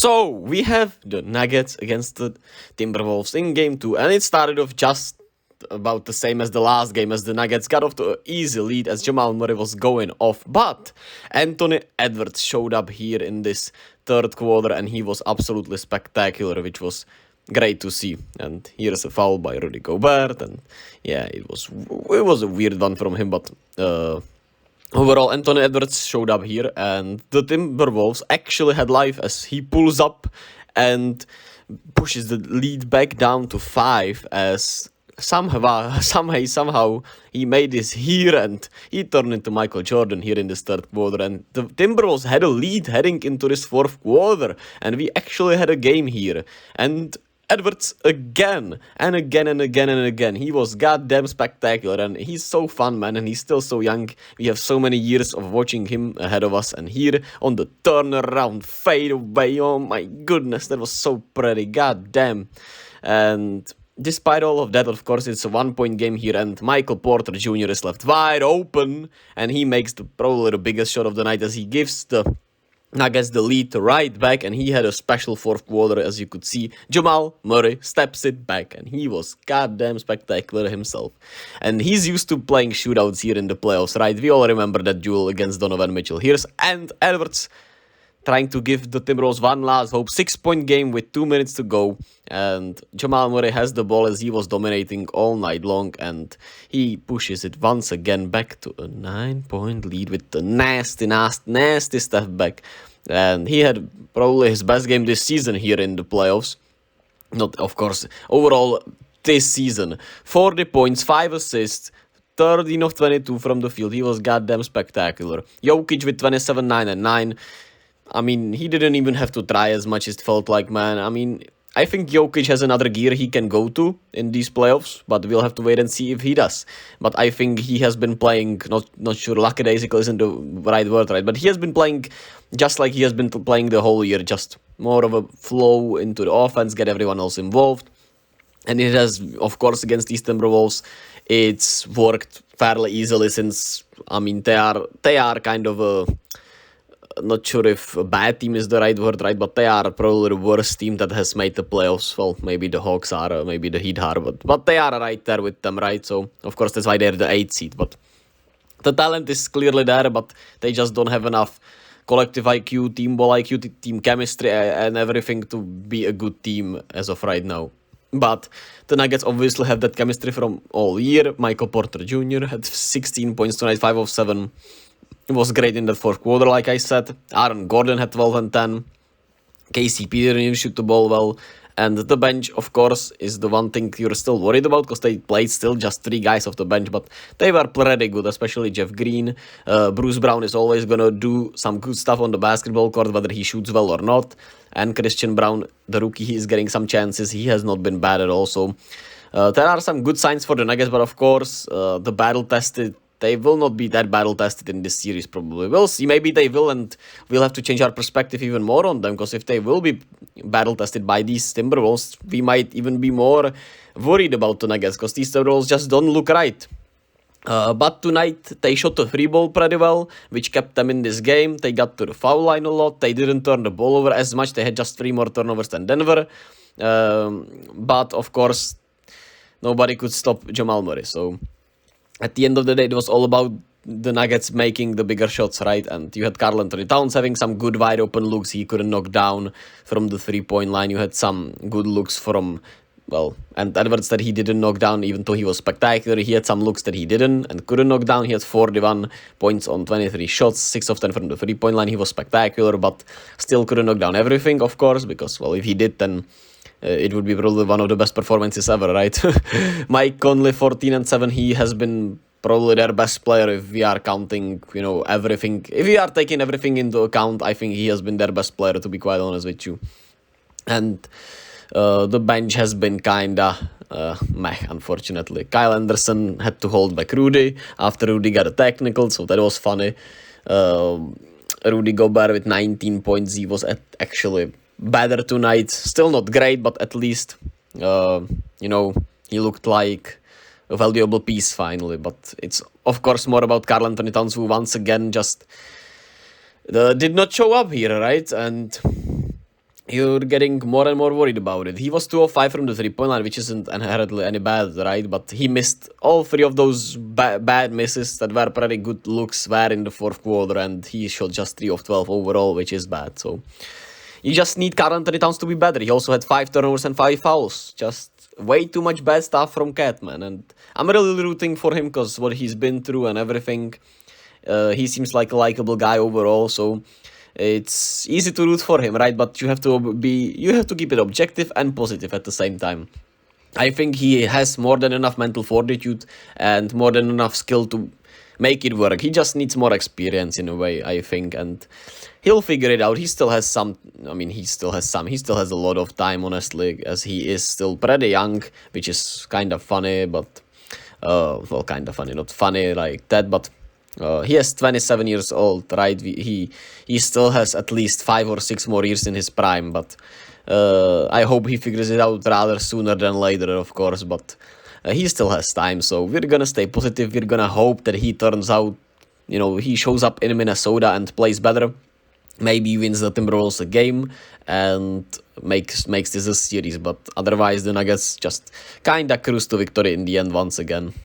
So we have the Nuggets against the Timberwolves in game 2, and it started off just about the same as the last game, as the Nuggets got off to an easy lead as Jamal Murray was going off, but Anthony Edwards showed up here in this third quarter and he was absolutely spectacular, which was great to see. And here's a foul by Rudy Gobert, and yeah, it was a weird one from him, but overall, Anthony Edwards showed up here, and the Timberwolves actually had life as he pulls up and pushes the lead back down to 5 as somehow he made this here and he turned into Michael Jordan here in this third quarter, and the Timberwolves had a lead heading into this fourth quarter, and we actually had a game here. And Edwards again and again and again and again. He was goddamn spectacular, and he's so fun, man, and he's still so young. We have so many years of watching him ahead of us, and here on the turnaround fade away, oh my goodness, that was so pretty, goddamn. And despite all of that, of course, it's a 1-point game here, and Michael Porter Jr. is left wide open, and he makes probably the biggest shot of the night as he gives the Nuggets the lead right back, and he had a special fourth quarter, as you could see. Jamal Murray steps it back, and he was goddamn spectacular himself. And he's used to playing shootouts here in the playoffs, right? We all remember that duel against Donovan Mitchell. Here's Edwards trying to give the Timberwolves one last hope. 6-point game with 2 minutes to go, and Jamal Murray has the ball as he was dominating all night long, and he pushes it once again back to a 9-point lead with the nasty step back. And he had probably his best game this season here in the playoffs. Not, of course, overall this season. 40 points, 5 assists, 13 of 22 from the field. He was goddamn spectacular. Jokic with 27, 9 and 9. I mean, he didn't even have to try as much as it felt like, man. I mean, I think Jokic has another gear he can go to in these playoffs, but we'll have to wait and see if he does. But I think he has been playing, not sure, lackadaisical isn't the right word, right? But he has been playing just like he has been playing the whole year, just more of a flow into the offense, get everyone else involved. And it has, of course, against these Timberwolves, it's worked fairly easily since, I mean, they are kind of a... Not sure if a bad team is the right word, right? But they are probably the worst team that has made the playoffs. Well, maybe the Hawks are, maybe the Heat are, but they are right there with them, right? So, of course, that's why they're the 8th seed. But the talent is clearly there, but they just don't have enough collective IQ, team ball IQ, team chemistry, and everything to be a good team as of right now. But the Nuggets obviously have that chemistry from all year. Michael Porter Jr. had 16 points tonight, 5 of 7. It was great in the fourth quarter, like I said. Aaron Gordon had 12 and 10. KCP didn't even shoot the ball well. And the bench, of course, is the one thing you're still worried about, because they played still just 3 guys off the bench, but they were pretty good, especially Jeff Green. Bruce Brown is always going to do some good stuff on the basketball court, whether he shoots well or not. And Christian Braun, the rookie, he is getting some chances. He has not been bad at all. So there are some good signs for the Nuggets, but of course, the battle-tested, they will not be that battle-tested in this series, probably. We'll see. Maybe they will, and we'll have to change our perspective even more on them, because if they will be battle-tested by these Timberwolves, we might even be more worried about the Nuggets, because these Timberwolves just don't look right. But tonight, they shot the free ball pretty well, which kept them in this game. They got to the foul line a lot. They didn't turn the ball over as much. They had just 3 more turnovers than Denver. But, of course, nobody could stop Jamal Murray, so... At the end of the day, it was all about the Nuggets making the bigger shots, right? And you had Karl Anthony Towns having some good wide open looks he couldn't knock down from the 3-point line. You had some good looks from, well, and Edwards that he didn't knock down, even though he was spectacular. He had some looks that he didn't and couldn't knock down. He had 41 points on 23 shots, 6 of 10 from the 3-point line. He was spectacular, but still couldn't knock down everything, of course, because, well, if he did, then... it would be probably one of the best performances ever, right? Mike Conley, 14 and 7. He has been probably their best player if we are counting, everything. If we are taking everything into account, I think he has been their best player, to be quite honest with you. And the bench has been kinda meh, unfortunately. Kyle Anderson had to hold back Rudy after Rudy got a technical, so that was funny. Rudy Gobert with 19 points. He was actually... better tonight, still not great, but at least, he looked like a valuable piece finally. But it's, of course, more about Karl Anthony Towns, who once again just did not show up here, right? And you're getting more and more worried about it. He was 2 of 5 from the three-point line, which isn't inherently any bad, right? But he missed all three of those bad misses that were pretty good looks were in the fourth quarter, and he shot just 3 of 12 overall, which is bad. So you just need Karl Anthony Towns to be better. He also had 5 turnovers and 5 fouls. Just way too much bad stuff from Cat, man. And I'm really rooting for him because what he's been through and everything. He seems like a likable guy overall, so it's easy to root for him, right? But you have to keep it objective and positive at the same time. I think he has more than enough mental fortitude and more than enough skill to make it work. He just needs more experience in a way, I think, and he'll figure it out. He still has some. I mean, he still has a lot of time, honestly, as he is still pretty young, which is kind of funny, but well, kind of funny, not funny like that, but. He is 27 years old, right? He still has at least 5 or 6 more years in his prime, but I hope he figures it out rather sooner than later, of course, but he still has time, so we're gonna stay positive. We're gonna hope that he turns out, he shows up in Minnesota and plays better. Maybe wins the Timberwolves a game and makes this a series, but otherwise the Nuggets just kinda cruise to victory in the end once again.